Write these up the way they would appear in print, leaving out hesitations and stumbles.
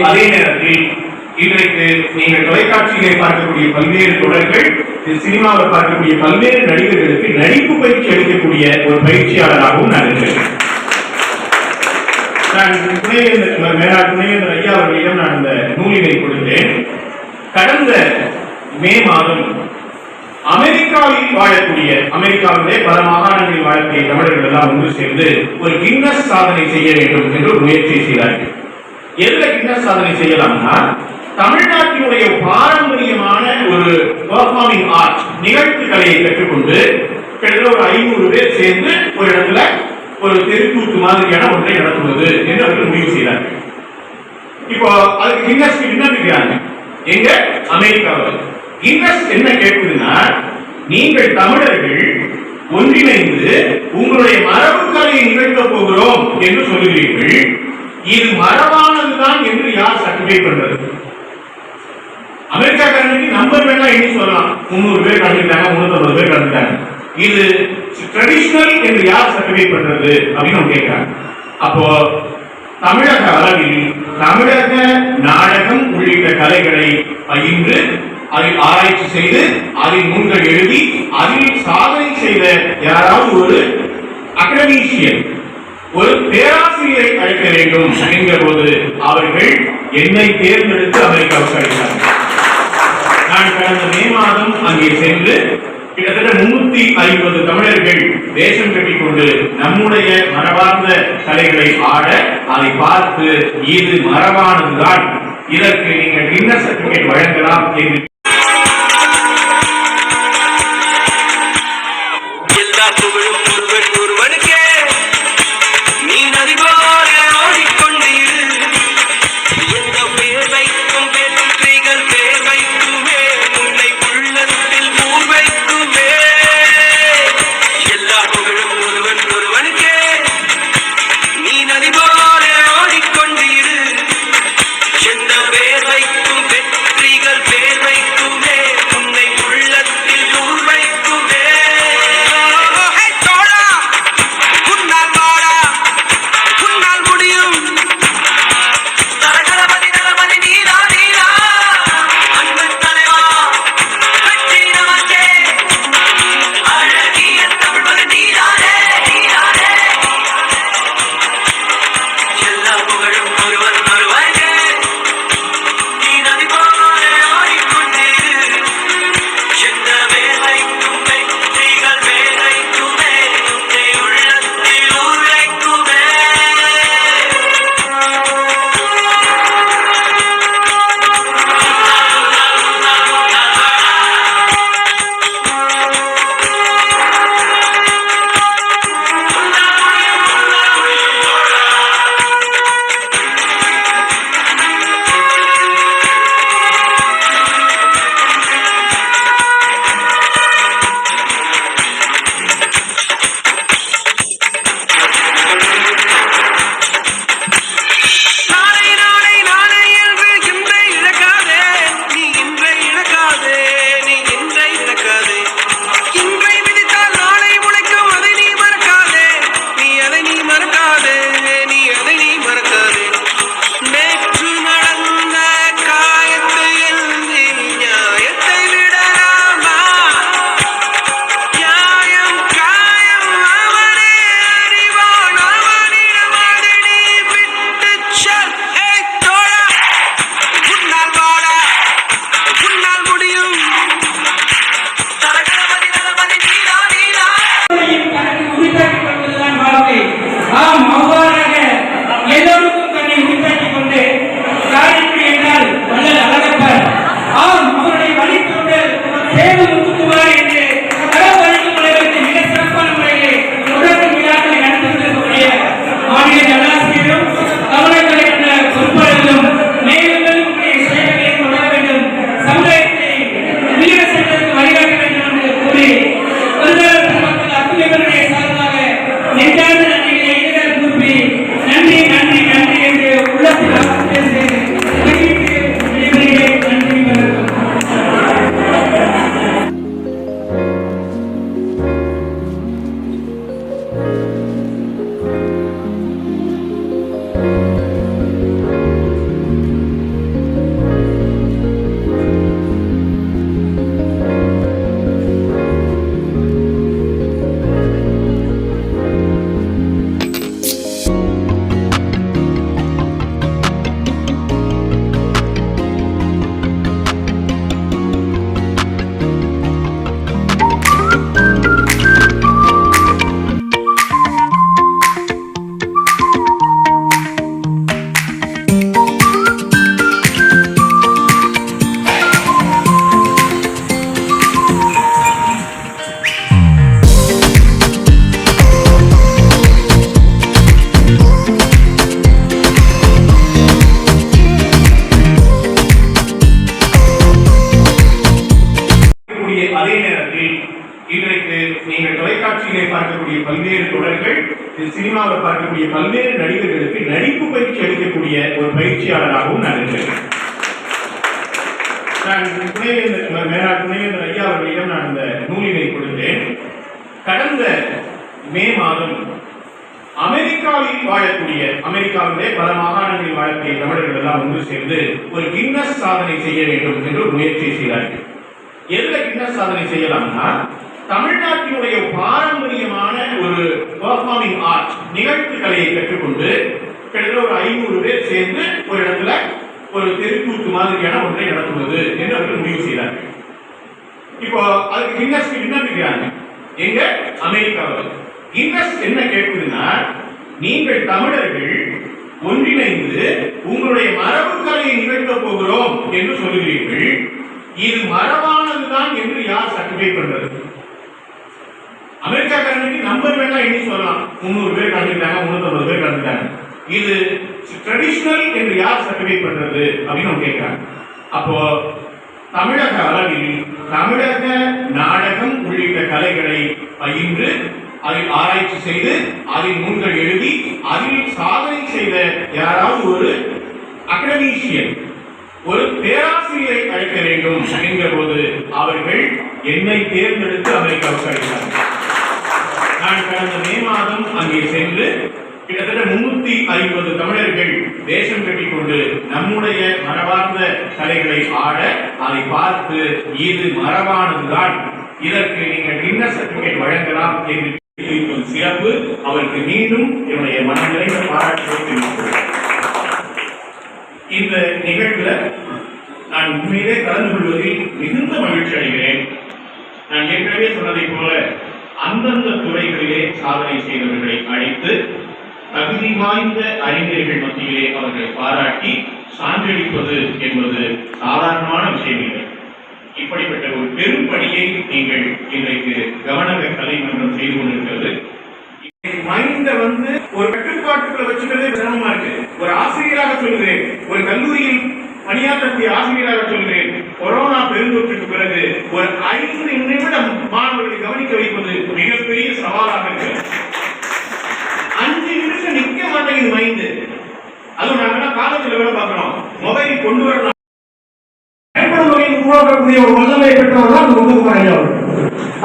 அதே நேரத்தில் இன்றைக்கு நீங்கள் தொலைக்காட்சியிலே பார்க்கக்கூடிய பல்வேறு தொடர்கள், சினிமாவில் பார்க்கக்கூடிய பல்வேறு நடிகர்களுக்கு நடிப்பு பயிற்சி அளிக்கக்கூடிய ஒரு பயிற்சியாளராகவும் நான் இருக்கிறேன். நான் மேலாள் துணைவேந்தர் ஐயா அவர்களிடம் நான் இந்த நூலினை கொடுத்தேன். கடந்த மே மாதம் அமெரிக்காவில் வாழக்கூடிய, அமெரிக்காவிலே பல மாகாணங்களில் வாழக்கூடிய தமிழர்கள் எல்லாம் ஒன்று சேர்ந்து ஒரு கின்னஸ் சாதனை செய்ய வேண்டும் என்று ஒரு முயற்சி செய்தார்கள். எதுல கின்னஸ் சாதனை செய்யலாம்னா, தமிழ்நாட்டினுடைய பாரம்பரியமான ஒரு பெர்ஃபார்மிங் ஆர்ட் நிகழ்ச்சி கலையை கற்றுக்கொண்டு கிட்டத்தட்ட ஒரு 500 பேர் சேர்ந்து ஒரு இடத்துல ஒரு தெருக்கூத்து மாதிரியான ஒன்றை நடத்துவது என்று அவர்கள் முடிவு செய்தார்கள். இப்போ அதுக்கு கின்னஸ் விண்ணப்பிக்கிறாங்க. எங்க? அமெரிக்காவில். கின்னஸ் என்ன கேட்குதுன்னா, நீங்கள் தமிழர்கள் ஒன்றிணைந்து உங்களுடைய மரபு கலையை நிகழ்த்த போகிறோம் என்று சொல்லுகிறீர்கள். இது மரபானதுதான் என்று யார் சர்டிஃபை பண்றது? அமெரிக்காக்காரனுக்கு நம்பர் வேணா எண்ணி சொல்லலாம். 300 பேர் கலந்துட்டாங்க, 350 பேர் கலந்துட்டாங்க. இது ட்ரெடிஷனல் என்று யார் சர்டிஃபை பண்றது அப்படின்னு கேட்கிறாங்க. அப்போ தமிழக அளவில் தமிழக நாடகம் உள்ளிட்ட கலைகளை பயின்று அதில் ஆராய்ச்சி செய்து அதில் நூல்கள் எழுதி அதில் சாதனை செய்த யாராவது ஒரு அகடமீஷியன், ஒரு பேராசிரியரை அழைக்க வேண்டும் என்கிற போது அவர்கள் என்னை தேர்ந்தெடுத்து அமெரிக்காவுக்கு அழைத்தார்கள். நான் கடந்த மே மாதம் அங்கே சென்று கிட்டத்தட்ட 350 தமிழர்கள் வேஷம் கட்டிக்கொண்டு நம்முடைய மரபார்ந்த கலைகளை ஆட அதை பார்த்து இது மரபானதுதான், இதற்கு நீங்கள் கின்னஸ் சர்டிபிகேட் வழங்கலாம் என்று பேர் வைக்கும் வெற்றிகள் பேர் வைக்கும் அதே நேரத்தில் இன்றைக்கு நீங்கள் தொலைக்காட்சியிலே பார்க்கக்கூடிய பல்வேறு தொடர்கள், சினிமாவில் பார்க்கக்கூடிய பல்வேறு நடிகர்களுக்கு நடிப்பு பயிற்சி அளிக்கக்கூடிய ஒரு பயிற்சியாளராகவும் நான் இருக்கிறேன். நான் துணைவேந்தர் ஐயா அவர்களிடம் நான் இந்த நூலினை கொடுத்தேன். கடந்த மே மாதம் அமெரிக்காவில் வாழக்கூடிய, அமெரிக்காவிலே பல மாகாணங்களில் வாழக்கூடிய தமிழர்கள் எல்லாம் ஒன்று சேர்ந்து ஒரு கின்னஸ் சாதனை செய்ய வேண்டும் என்று ஒரு முயற்சி செய்தார்கள். எதுல கின்னஸ் சாதனை செய்யலாம்னா, தமிழ்நாட்டினுடைய பாரம்பரியமான ஒரு பெர்ஃபார்மிங் ஆர்ட், நிகழ்ச்சி கலையை கற்றுக்கொண்டு கிட்டத்தட்ட ஒரு 500 பேர் சேர்ந்து ஒரு இடத்துல ஒரு தெருக்கூத்து மாதிரியான ஒன்றை நடத்துவது என்று அவர்கள் முடிவு செய்தார்கள். இப்போ அதுக்கு கின்னஸ் விண்ணப்பிக்கிறாங்க. எங்க? அமெரிக்காவில். கின்னஸ் என்ன கேட்குதுன்னா, நீங்கள் தமிழர்கள் ஒன்றிணைந்து உங்களுடைய மரபு கலையை நிகழ்த்த போகிறோம் என்று சொல்லுகிறீர்கள். இது மரபானதுதான் என்று யார் சர்டிஃபை பண்றது? அமெரிக்காக்காரனுக்கு நம்பர் வேணா எண்ணி சொல்லலாம், 300 பேர் கலந்துட்டாங்க, 350 பேர் கலந்துட்டாங்க. இது ட்ரெடிஷனல் என்று யார் சர்டிஃபை பண்றது அப்படின்னு அவங்க கேட்கிறாங்க. அப்போ தமிழக அளவில் தமிழக நாடகம் உள்ளிட்ட கலைகளை பயின்று அதில் ஆராய்ச்சி செய்து அதில் நூல்கள் எழுதி அதில் சாதனை செய்த யாராவது ஒரு அகடமீஷியன், ஒரு பேராசிரியரை அழைக்க வேண்டும் என்கிற போது அவர்கள் என்னை தேர்ந்தெடுத்து அமெரிக்காவுக்கு அழைத்தார்கள். நான் கடந்த மே மாதம் அங்கே சென்று கிட்டத்தட்ட 350 தமிழர்கள் வேஷம் கட்டிக்கொண்டு நம்முடைய மரபார்ந்த கலைகளை ஆட, அதை பார்த்து இது மரபானதுதான், இதற்கு நீங்கள் கின்னஸ் சர்டிபிகேட் வழங்கலாம் என்று சிறப்பு. அவருக்கு மீண்டும் என்னுடைய மனநிறைந்த பாராட்டுகளை தெரிவித்துள்ளேன். இந்த நிகழ்வுல நான் உண்மையிலே கலந்து கொள்வதில் மிகுந்த மகிழ்ச்சி அடைகிறேன். நான் ஏற்கனவே சொன்னதை போல அந்தந்த துறைகளிலே சாதனை செய்தவர்களை அழைத்து தகுதி வாய்ந்த அறிஞர்கள் மத்தியிலே அவர்களை பாராட்டி சான்றளிப்பது என்பது சாதாரணமான விஷயம் இல்லை. இப்படிப்பட்ட ஒரு பெரும் பணியை நீங்கள் இன்றைக்கு கவனக கலைமன்றம் செய்து கொண்டிருக்கிறது. மைண்ட ஒரு கட்டுப்பாட்டுக்குள்ள வச்சுக்கிறதே சிரமமா இருக்கு. ஒரு ஆசிரியராக சொல்கிறேன், ஒரு கல்லூரியில் பணியாற்றக்கூடிய ஆசிரியராக சொல்கிறேன், கொரோனா பெருந்தொற்றுக்கு பிறகு ஒரு 5 நிமிடம் மாணவர்களை கவனிக்க வைப்பது மிகப்பெரிய சவாலாக இருக்கிறது. 5 நிமிஷம் நிக்க மாட்டேங்குது மைண்ட். அதுவும் நாங்க காலேஜில் வேலை பார்க்கிறோம், மொபைல் கொண்டு வரணும் உருவாக்கக்கூடிய ஒரு வல்லமை பெற்றவர் தான் முத்துக்குமார் ஐயா அவர்கள்.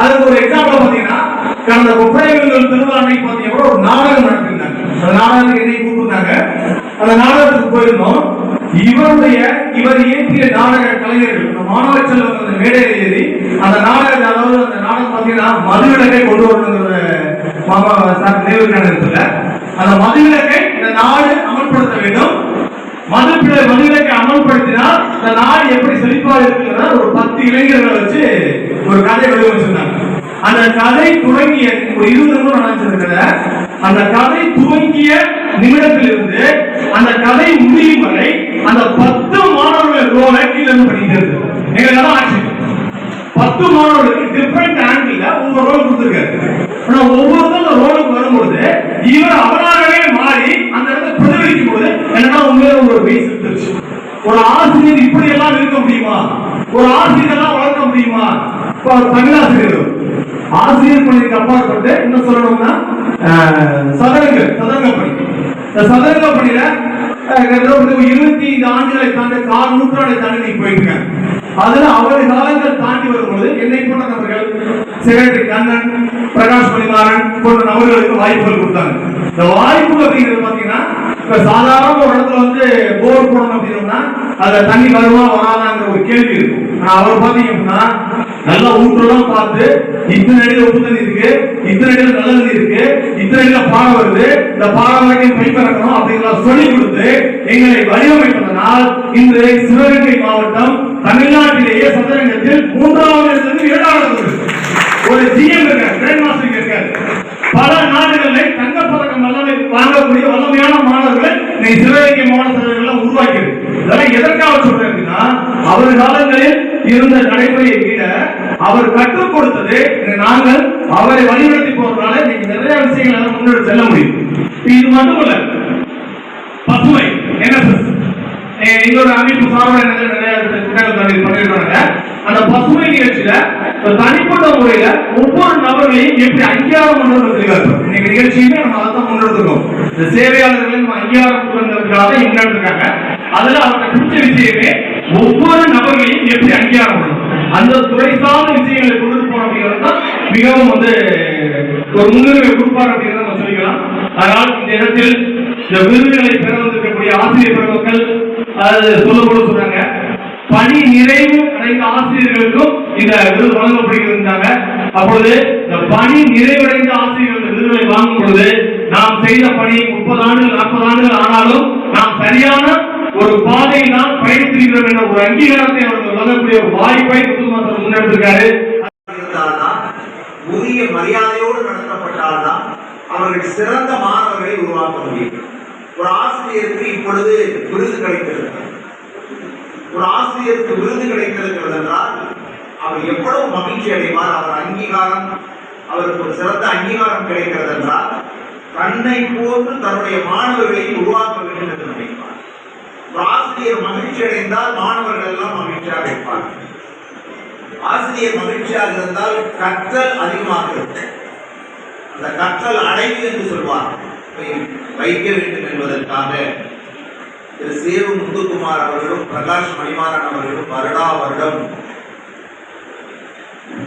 அதுக்கு ஒரு எக்ஸாம்பிள் பாத்தீங்கன்னா, கடந்த கொப்பரைகள் திருவிழா அன்னைக்கு பாத்தீங்கன்னா ஒரு நாடகம் நடத்திருந்தாங்க. அந்த நாடகத்துக்கு என்னை கூப்பிட்டாங்க. அந்த நாடகத்துக்கு போயிருந்தோம். இவர் இயற்றிய நாடக கலைஞர்கள் மாணவ செல்வங்கள் மேடையில் ஏறி அந்த நாடகம், அதாவது அந்த நாடகம் பாத்தீங்கன்னா மதுவிலக்கை கொண்டு வரணுங்கிற மாமா சார் நினைவுக்கான இருக்குல்ல, அந்த மதுவிலக்கை இந்த நாடு அமல்படுத்த வேண்டும். மதுவிலக்கை அமல்படுத்தினால் இந்த நாடு எப்படி செழிப்பாக இருக்குங்கிறத ஒரு 10 இளைஞர்களை வச்சு ஒரு கதை வடிவமைச்சிருந்தாங்க. அந்த கதை துவங்கிய ஒரு 20 நிமிடம் நடந்திருக்கிற அந்த கதை துவங்கிய நிமிடத்திலிருந்து அந்த கதை முடியும் வரை அந்த 10 மாணவர்கள் ரோலை கீழே பண்ணிட்டு இருக்கு. எங்களுக்கு ஆட்சி 10 மாணவர்களுக்கு டிஃபரெண்ட் ஆங்கிள் ஒவ்வொரு ரோல் கொடுத்திருக்காரு. ஆனா ஒவ்வொருத்தரும் ரோலுக்கு வரும்போது இவர் அவராகவே மாறி அந்த இடத்தை பிரதிபலிக்கும் போது என்னன்னா உண்மையில ஒரு வயசு இருந்துச்சு. ஒரு ஆசிரியர் இப்படி எல்லாம் இருக்க முடியுமா? ஒரு ஆசிரியர் எல்லாம் வளர்க்க முடியுமா? தமிழாசிரியர் ஆசிரியர் பணிக்கு அப்பாற்பட்டு என்ன சொல்லணும்னா சதுரங்க பணி. இந்த சதுரங்க பணியில 25 ஆண்டுகளை தாண்டி 4 நூற்றாண்டை தாண்டி நீங்க போயிருக்க. அதுல அவருடைய காலங்கள் தாண்டி வரும்போது என்னை போன்ற நபர்கள் செக்ரட்டரி கண்ணன், பிரகாஷ் மணிமாறன் போன்ற நபர்களுக்கு வாய்ப்புகள் கொடுத்தாங்க. இந்த வாய்ப்பு அப்படிங்கிறது பாத்தீங்கன்னா, இப்ப சாதாரண ஒரு இடத்துல போர் போடணும் அப்படின்னா அதுல தண்ணி வருமா வராதாங்கிற ஒரு கேள்வி இருக்கும். ஆனா அவர் பாத்தீங்க அப்படின்னா நல்லா ஊற்றெல்லாம் பார்த்து இத்தனை அடியில உப்பு தண்ணி இருக்கு, இத்தனை அடியில நல்ல தண்ணி இருக்கு, இத்தனை அடியில பாடம் வருது, இந்த பாடம் வரைக்கும் பைப் இறக்கணும் அப்படிங்கிற சொல்லி கொடுத்து எங்களை வடிவமைப்பதனால் இன்று சிவகங்கை மாவட்டம் தமிழ்நாட்டிலேயே சதுரங்கத்தில் 3வது இடத்திலிருந்து 2வது ஒரு ஜிஎம் இருக்காரு, கிராண்ட் மாஸ்டர் இருக்காரு. பல நாடுகளில் தங்கப்பதக்கம் வாங்கக்கூடிய வல்லமையான மாணவர்களை நீ சிவகங்கை மாவட்டத்தில் உருவாக்கியது. இதெல்லாம் எதற்காக சொல்றேன் அப்படின்னா, அவர் காலங்களில் இருந்த நடைமுறையை விட அவர் கற்றுக் கொடுத்தது நாங்கள் அவரை வழிநடத்தி போறதுனால நீங்க நிறைய விஷயங்களை முன்னெடுத்து செல்ல முடியும். இது மட்டுமல்ல, பசுமை NSS இன்னொரு அமைப்பு சார்பாக நிறைய திட்டங்கள் பண்ணிருக்காங்க. அந்த பசுமை நிகழ்ச்சியில தனிப்பட்ட முறையில ஒவ்வொரு நபர்களையும் எப்படி அங்கீகாரம் பண்றது இன்னைக்கு நிகழ்ச்சியுமே நம்ம அதான் முன்னெடுத்துக்கோம். இந்த சேவையாளர்களை நம்ம அங்கீகாரம் கொடுக்கறதுக்காக முன்னெடுத்துருக்காங்க. அதுல அவருக்கு பிடிச்ச விஷயமே ஒவ்வொரு நபர்களையும் எப்படி அங்கீகாரம் பண்ணணும், அந்த துறை சார்ந்த விஷயங்களை கொண்டு போறோம் அப்படிங்கிறது தான் மிகவும் ஒரு முன்னுரிமை கொடுப்பார் அப்படிங்கிறத நம்ம சொல்லிக்கலாம். அதனால் இந்த இடத்தில் இந்த விருதுகளை பெற வந்திருக்கக்கூடிய ஆசிரியர் பெருமக்கள் அது சொல்றாங்க, பணி நிறைவு அடைந்த ஆசிரியர்களுக்கும் இந்த விருது வழங்கப்படுகிறாங்க. அப்பொழுது இந்த பணி நிறைவடைந்த ஆசிரியர்கள் இந்த விருதுகளை வாங்கும் பொழுது நாம் செய்த பணி 30 ஆண்டுகள் 40 ஆண்டுகள் ஆனாலும் நாம் சரியான ஒரு பாதையை தான் பயணித்திருக்கிறோம் என்ற ஒரு அங்கீகாரத்தை அவர்கள் வழங்கக்கூடிய ஒரு வாய்ப்பை முத்துக்குமார் முன்னெடுத்திருக்காரு. உரிய மரியாதையோடு நடத்தப்பட்டால்தான் அவர்கள் சிறந்த மாணவர்களை உருவாக்க முடியும். ஒரு ஆசிரியருக்கு இப்பொழுது விருது கிடைத்திருக்கிறது. ஒரு ஆசிரியருக்கு விருது கிடைத்திருக்கிறது என்றால் அவர் எவ்வளவு மகிழ்ச்சி அடைவார். அவர் அங்கீகாரம், அவருக்கு ஒரு சிறந்த அங்கீகாரம் கிடைக்கிறது என்றால் தன்னை போன்று தன்னுடைய மாணவர்களை உருவாக்க வேண்டும் என்று நினைப்பார். ஒரு ஆசிரியர் மகிழ்ச்சி அடைந்தால் மாணவர்கள் எல்லாம் மகிழ்ச்சியாக இருப்பார்கள். ஆசிரியர் மகிழ்ச்சியாக இருந்தால் கற்றல் அதிகமாக இருக்கும். அந்த கற்றல் அடைவு என்று சொல்வார் வைக்க வேண்டும் என்பதற்காக திரு சேவு முத்துக்குமார் அவர்களும் பிரகாஷ் மணிமாறன் அவர்களும் வருடா வருடம்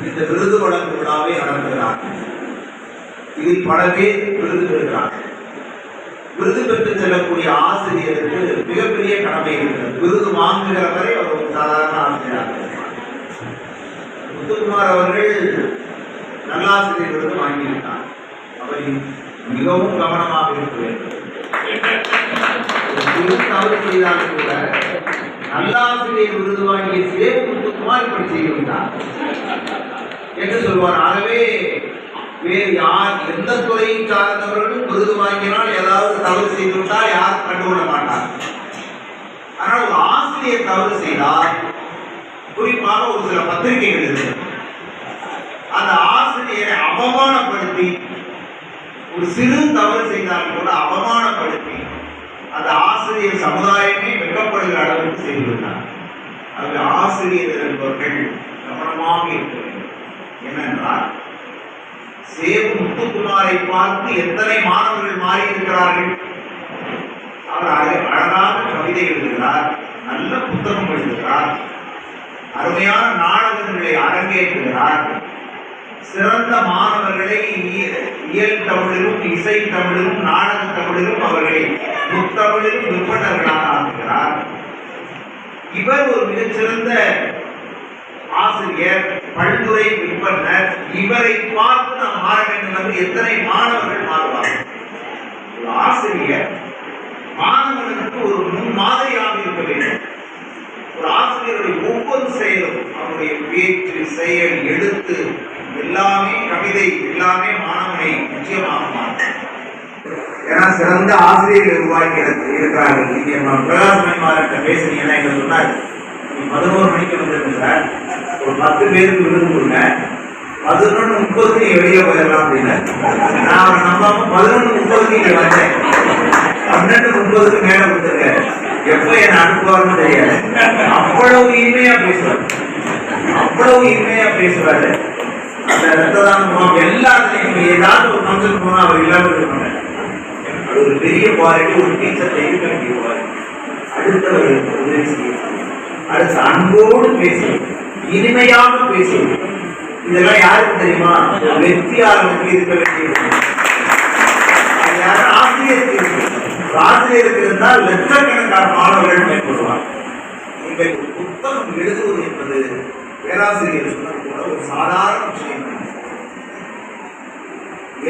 இந்த விருது வழங்கும் விழாவை நடத்துகிறார்கள். இதில் பல பேர் விருது பெறுகிறார்கள். விருது பெற்று செல்லக்கூடிய ஆசிரியருக்கு மிகப்பெரிய கடமை இருக்கிறது. விருது வாங்குகிற வரை அவர் ஒரு சாதாரண ஆசிரியராக இருப்பார். முத்துக்குமார் அவர்கள் நல்லாசிரியர் விருது வாங்கியிருந்தார். அவர் மிகவும் கவனமாக இருக்க வேண்டும். தவறு செய்தாலும் கூட நல்லாசிரியர் விருது வாங்கிய சேவு முத்துக்குமார் இப்படி செய்திருந்தார் என்று சொல்வார். ஆகவே வேறு யார் எந்த துறையை சார்ந்தவர்களும் விருது வாங்கினால் ஏதாவது தவறு செய்துவிட்டால் யாரும் கண்டுகொள்ள மாட்டார். ஆனால் ஒரு ஆசிரியர் தவறு செய்தால், குறிப்பாக ஒரு சில பத்திரிகைகள் இருக்கு, அந்த ஆசிரியரை அவமானப்படுத்தி ஒரு சிறு தவறு செய்தால் கூட அவமானப்படுத்தி அந்த ஆசிரியர் சமுதாயமே வெட்கப்படுகிற அளவுக்கு செய்துவிட்டார். அது ஆசிரியர் என்பவர்கள் கவனமாக இருக்க வேண்டும். ஏனென்றால் சேவு முத்துக்குமாரை பார்த்து எத்தனை மாணவர்கள் மாறி இருக்கிறார்கள். அவர் அழகான கவிதை எழுதுகிறார், நல்ல புத்தகம் எழுதுகிறார், அருமையான நாடகங்களை அரங்கேற்றுகிறார். சிறந்த மாணவர்களை இயல் தமிழிலும் இசை தமிழிலும் நாடக தமிழிலும் அவர்களை முத்தமிழிலும் விற்பனர்களாக ஆக்குகிறார். இவர் ஒரு மிகச்சிறந்த ஆசிரியர், பல்துறை விற்பனர். இவரை பார்த்து நாம் மாற வேண்டும் என்று எத்தனை மாணவர்கள் மாறுவார்கள். ஒரு ஆசிரியர் மாணவர்களுக்கு ஒரு முன்மாதிரியாக இருக்க வேண்டும். ஒரு ஆசிரியருடைய ஒவ்வொரு செயலும், அவருடைய பேச்சு, செயல், எழுத்து எல்லாமே, கவிதை எல்லாமே மாணவனை நிச்சயமாக மாற்றும். ஏன்னா சிறந்த ஆசிரியர்கள் உருவாக்கி இருக்கிறார்கள். இங்கே பிரகாஷ் மணிமாறன் பேசுனீங்கன்னா எங்க சொன்னார், 11 மணிக்கு வந்துருக்கிறார், ஒரு 10 பேருக்கு விருது கொடுங்க, 11:30 நீ வெளியே போயிடலாம் அப்படின்னு. நான் அவரை நம்பாம 11:30 இங்க வந்தேன். 12:30 மேல கொடுத்துருக்காரு. எப்ப என்ன அனுப்புவார்னு தெரியாது. அவ்வளவு இனிமையா பேசுவார், அவ்வளவு இனிமையா பேசுவாரு. அந்த ரத்த தானம் எல்லாத்தையும் ஏதாவது ஒரு ஃபங்க்ஷன் போனா அவர் இல்லாம இருப்பாங்க. அது ஒரு பெரிய குவாலிட்டி. ஒரு டீச்சர் இருக்க வேண்டிய குவாலிட்டி. அடுத்தவர்களுக்கு உதவி செய்யும், அடுத்த அன்போடு பேசும், இனிமையாக பேசும். இதெல்லாம் யாருக்கு தெரியுமா? வெற்றியாளருக்கு இருக்க வேண்டிய ஆசிரியருக்கு இருக்கு. ஆசிரியருக்கு இருந்தால் லட்சக்கணக்கான மாணவர்கள் மேற்கொள்வார். நீங்கள் புத்தகம் எழுதுவது என்பது பேராசிரியர் சொன்னது கூட ஒரு சாதாரண விஷயம்.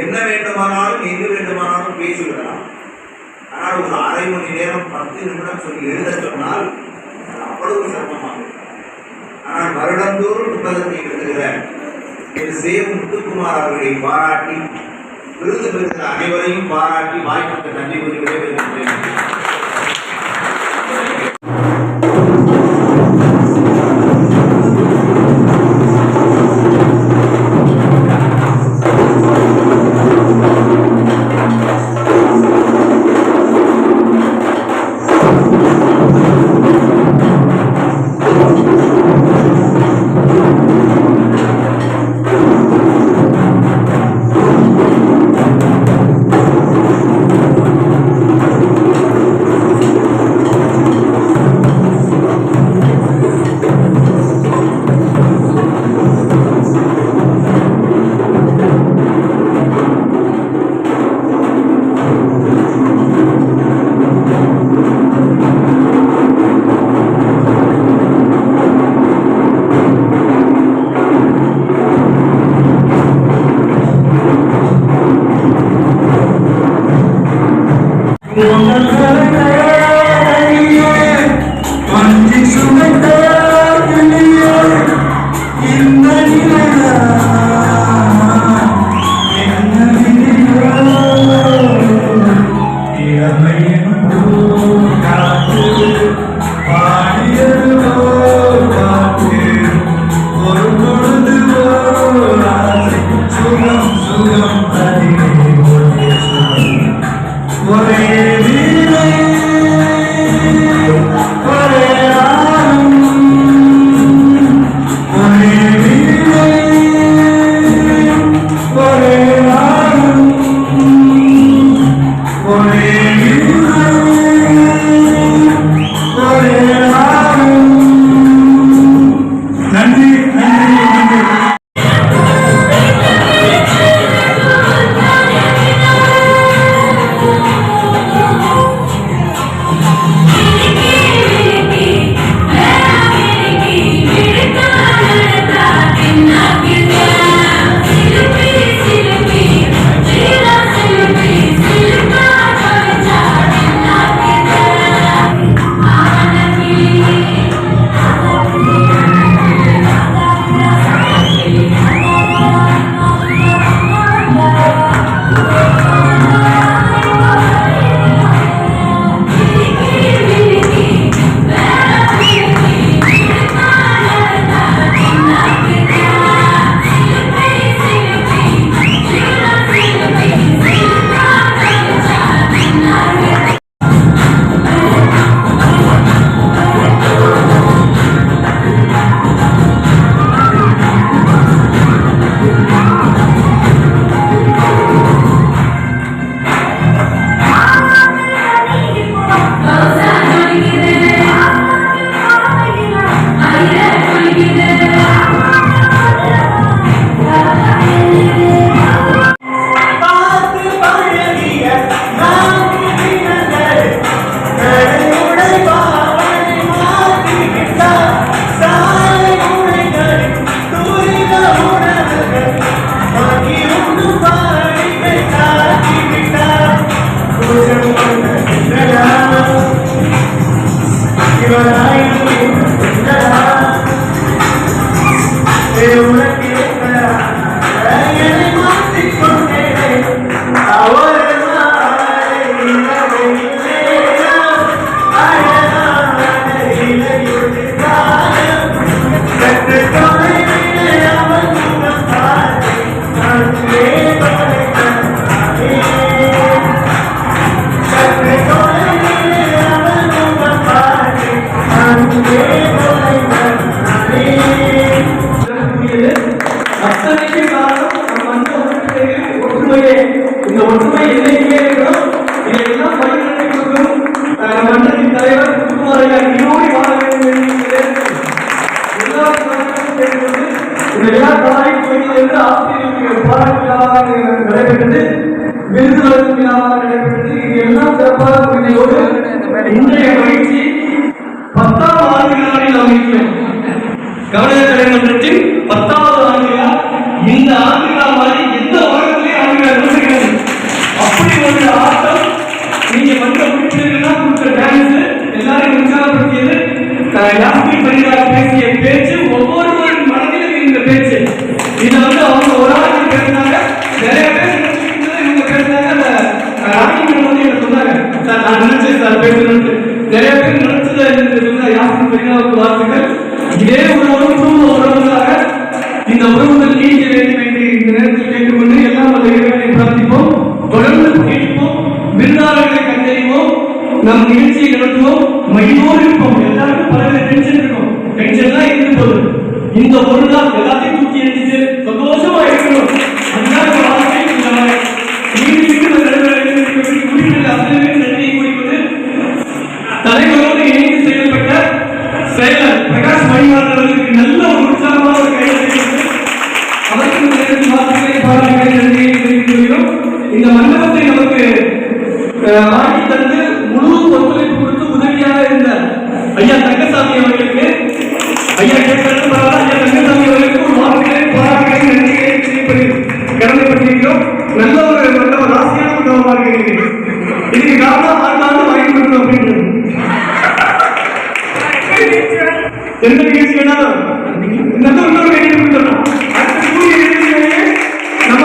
என்ன வேண்டுமானாலும் எங்கு வேண்டுமானாலும் பேசிவிடலாம். ஆனால் ஒரு அரை மணி நேரம் 10 நிமிடம் சொல்லி எழுத சொன்னால் அவ்வளவு சிரமமாக இருக்கும். ஆனால் வருடந்தோறும் புத்தகத்தை எழுதுகிற திரு சேவு முத்துக்குமார் அவர்களை பாராட்டி, விருது பெறுகிற அனைவரையும் பாராட்டி வாய்ப்புக்கு நன்றி கூறுகிறேன். கேட்டுக்கொண்டு இந்த விழா காலை கோயிலிருந்து ஆசிரியர்களுக்கு பாராட்டு விழாவாக நடைபெற்றது, விருது வழங்கும் விழாவாக நடைபெற்றது. இது எல்லாம் சிறப்பாக முடிந்ததோடு இன்றைய மகிழ்ச்சி 10ஆம் ஆண்டு விழாவில் நாம் இருக்கிறோம். கவர்னர் கலைமன்றத்தின் 10வது ஆண்டு விழா. இந்த ஆண்டு விழா மாதிரி எந்த உலகத்திலே ஆண்டு விழா நடக்கிறது. அப்படி ஒரு ஆட்டம் நீங்க மன்ற உறுப்பினர்கள்லாம் கொடுத்த டான்ஸ் எல்லாரையும் உற்சாகப்படுத்தியது. யாஸ்மின் பரிகார் பேசிய பேச்சு ஒவ்வொருவரின் மனதிலும் இந்த பேச்சு. இதை அவங்க ஒரு ஆள் பேசினாங்க, நிறைய பேர் இவங்க பேசினாங்க. அந்த ராணிமன் எனக்கு சொன்னாங்க, சார் நான் நினைச்சேன் சார் பேசணும்னு. நிறைய பேர் நினைச்சதை சொன்ன யாஸ்மின் பரிகாருக்கு வாழ்த்துக்கள். இதே ஒரு உறவுகளாக இந்த உறவுகள் நீடிக்க வேண்டும் என்று இந்த நேரத்தில் கேட்டுக்கொண்டு எல்லாம் அந்த இறைவனை பிரார்த்திப்போம். தொடர்ந்து கேட்போம், விருந்தாளர்களை கண்டறிவோம், நம் நிகழ்ச்சியை நடத்துவோம், மகிழ்வோடு இருப்போம். எல்லாருக்கும் பல டென்ஷன் இருக்கும், டென்ஷன்லாம் இருந்து போகுது. இந்த ஒரு நாள் எல்லாத்தையும் தூக்கி எரிஞ்சிட்டு சந்தோஷமா இருக்கணும். அதுதான் வாழ்க்கை. நன்றியை கூறிக்கொண்டு தலைவரோடு இணைந்து செயல்பட்ட செயலர் பிரகாஷ் மணிவாளர்களுக்கு நல்ல ஒரு உற்சாகமான ஒரு கைது அவருக்கு வார்த்தைகளை பாராட்டுகளை நன்றியை தெரிவித்துள்ளோம். இந்த மண்டபத்தை நமக்கு வாங்கி தந்து முழு ஒத்துழைப்பு கொடுத்து உதவியாக இருந்த ஐயா தங்கசாமி அவர்களுக்கு, ஐயா கேட்கறது ஐயா தங்கசாமி அவர்களுக்கு ஒரு வார்த்தைகளை பாராட்டுகளை நன்றிகளை கடமைப்பட்டிருக்கிறோம். நல்ல ஒரு ராசியான மண்டபமாக இருக்கிறது. இதுக்கு காரணம் ஆண்டாண்டு வாங்கி கொடுக்கணும் அப்படின்றது. எந்த நிகழ்ச்சி வேணாலும் இன்னொரு வேண்டிய கொடுத்துடலாம். அடுத்த சூரிய நிகழ்ச்சியிலேயே நம்ம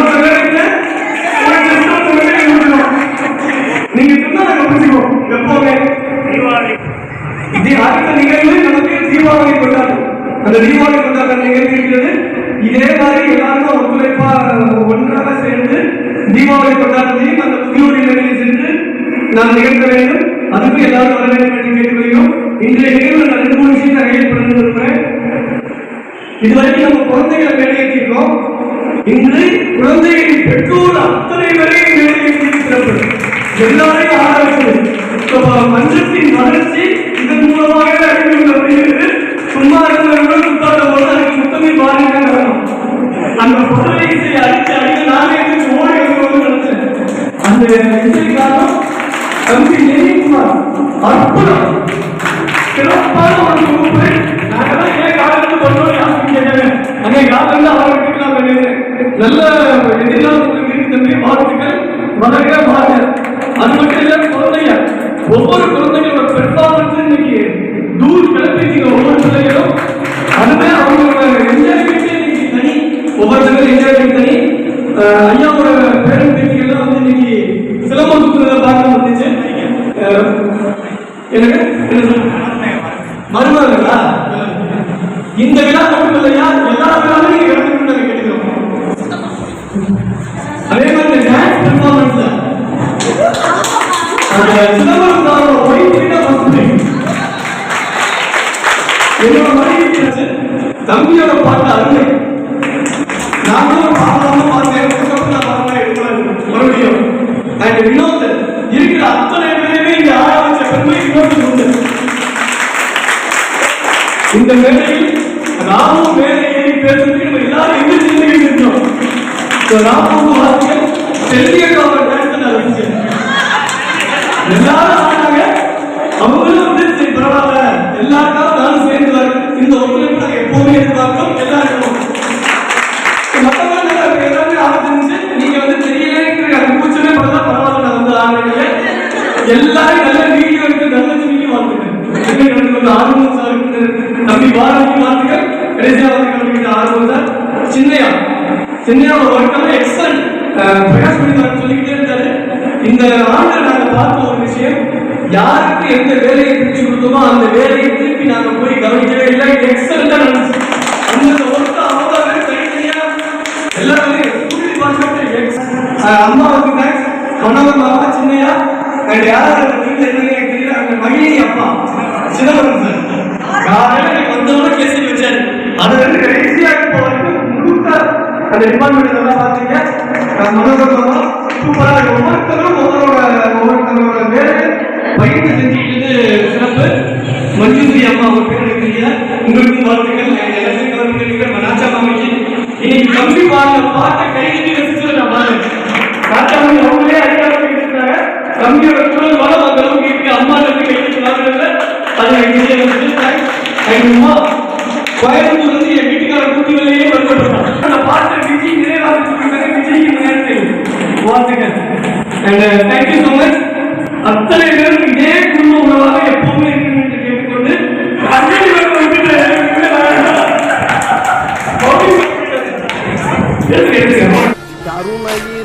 நீங்க சொன்னா நாங்க புரிஞ்சுக்கோம். எப்பவுமே அடுத்த நிகழ்வு நமக்கு தீபாவளி கொண்டாடும். அந்த தீபாவளி கொண்டாடுற நிகழ்ச்சி இருக்கிறது. இதே மாதிரி எல்லாருக்கும் ஒத்துழைப்பா ஒன்றாக சேர்ந்து தீபாவளி கொண்டாடுறதையும் அந்த புதியோடி நிலையில் சென்று நாம் நிகழ்த்த வேண்டும். அதுக்கு எல்லாரும் வர வேண்டும் என்று கேட்டுக்கொள்கிறோம். இன்றைய நிகழ்வு நான் 2-3 விஷயம் நான் கையெழுத்து இருக்கிறேன். இதுவரைக்கும் நம்ம குழந்தைகளை மேலேற்றிருக்கோம். இன்று குழந்தைகளின் பெற்றோர் அத்தனை வரை மேலேற்றி சிறப்பு எல்லாரையும் ஆராய்ச்சி மன்றத்தின் வளர்ச்சி இதன் மூலமாக அறிந்து அப்படிங்கிறது சும்மா இருந்தவர்கள் சுத்தாத போது அதுக்கு முத்தமை பாருங்க வரணும். அந்த பொருளை இசை அடித்து அடித்து நானே ஓடி வந்து நினைச்சேன். அந்த இசை காரணம் தம்பி நெய்குமார் அற்புதம் சிறப்பான ஒரு தொகுப்பு. நாங்கெல்லாம் ஏன் காலத்துக்கு பண்ணோம் யாருக்கு கேட்டாங்க. அங்கே யாரும் ஆரம்பிக்கலாம் நல்ல எதிர்காலம் இருக்கு தம்பி, வாழ்த்துக்கள், வளர்க வாழ்க. அது மட்டும் இல்ல, குழந்தைங்க ஒவ்வொரு குழந்தைங்களோட பெர்ஃபார்மன்ஸ் இன்னைக்கு தூர் கிளப்பிச்சிங்க. ஒவ்வொரு பிள்ளைகளும் அதுவே அவங்களோட என்ஜாய்மெண்ட் இன்னைக்கு தனி, ஒவ்வொருத்தங்களும் என்ஜாய்மெண்ட் தனி. ஐயாவோட பேரன் பேட்டிகள்லாம் வந்து இன்னைக்கு சிலம்பம் சுற்றுறத பார்க்க வந்துச்சு. எனக்கு மருமகளா இந்த விழா மட்டும் இல்லையா, எல்லா விழாவும் நீங்க எடுத்துக்கிட்டு நாங்க கேட்டுக்கிறோம். அதே மாதிரி டான்ஸ் பெர்ஃபார்மன்ஸ்ல அந்த சிலம்பம் தான் ஒயிட்டா வந்து என்னோட மனைவி தம்பியோட பாட்டு அருமை. நானும் பாடலாம் பார்த்தேன், மறுபடியும் அண்ட் வினோத் இருக்கிற அத்தனை பேருமே இங்க ஆரம்பிச்ச பெருமை வினோத் உண்டு. இந்த மேடையில் ராமும் மேலே ஏறி பேசுறதுக்கு நம்ம எல்லாரும் எதிர்த்து இருக்கோம். ராமுக்கு வார்த்தைகள் செல்வியக்காக டான்ஸ் நான் ரசிச்சேன். எல்லாரும் ஆனாங்க, அவங்களும் வந்து சரி பரவாயில்ல எல்லாருக்காக நானும் சேர்ந்து வரேன். இந்த ஒத்துழைப்பு நாங்கள் எப்பவுமே எதிர்பார்க்கிறோம். எல்லாருக்கும் மற்றவங்க எல்லாருமே ஆரம்பிச்சு நீங்க வந்து தெரியல கூச்சமே பண்ணா பரவாயில்ல, நான் வந்து ஆரம்பிங்க எல்லாரும் நல்ல வீடியோ எடுத்து நல்ல சினிக்கு வாழ்த்துக்கள். ஆர்வம் சார் நம்பி பாரதி வாழ்த்துக்கள். கடைசியா வந்து கலந்துக்கிட்ட ஆர்வம் சார் சின்னையா சின்னையாவோட ஒர்க்கெல்லாம் எக்ஸலன்ட். பிரகாஷ் மணிவாளன் சொல்லிக்கிட்டே இருந்தாரு. இந்த ஆண்டு நாங்கள் பார்த்த ஒரு விஷயம், யாருக்கு எந்த வேலையை பிரிச்சு கொடுத்தோமோ அந்த வேலையை திருப்பி நாங்க போய் கவனிக்கவே இல்லை. எக்ஸலண்டா நடந்துச்சு. அந்த ஒர்க்கு அவங்க தனித்தனியா எல்லாருமே அம்மாவுக்கு தேங்க்ஸ், கணவர் மாமா சின்னையா அண்ட் யாரும் தெரியல அந்த மகிழி அப்பா சிதம்பரம் சார் காலையில வந்தவங்க கேசி வச்சாரு. அது வந்து கடைசியா இப்போ வரைக்கும் முழுக்க அந்த டிபார்ட்மெண்ட் எல்லாம் பார்த்தீங்க மனோரமா சூப்பரா ஒவ்வொருத்தரோட வேலை பயிற்சி செஞ்சுக்கிட்டு சிறப்பு. மஞ்சுரி அம்மா ஒரு பேர் இருக்கிறீங்க, உங்களுக்கும் வாழ்த்துக்கள். எல்லாத்தையும் பாருங்க பாட்டை கையெழுதி வச்சுட்டு நான் பாருங்க காட்டாமணி அவங்களே அடிக்காம இருந்தாங்க தம்பியோட குரல் வளம் அந்த அளவுக்கு இருக்கு அம்மா கையெழுத்து வாங்குறதுல அது கோயம்புத்தூர் வந்து என் வீட்டுக்கார கூட்டிகளையே வழிபடுறான் அந்த பாட்டை விஜய் நிறைவாக விஜய்க்கு நேரத்தில் வாழ்த்துக்கள் அண்ட் தேங்க்யூ ஸோ மச் அத்தனை பேரும் இதே குடும்ப உணவாக எப்பவுமே இருக்கணும் என்று கேட்டுக்கொண்டு கருணையில்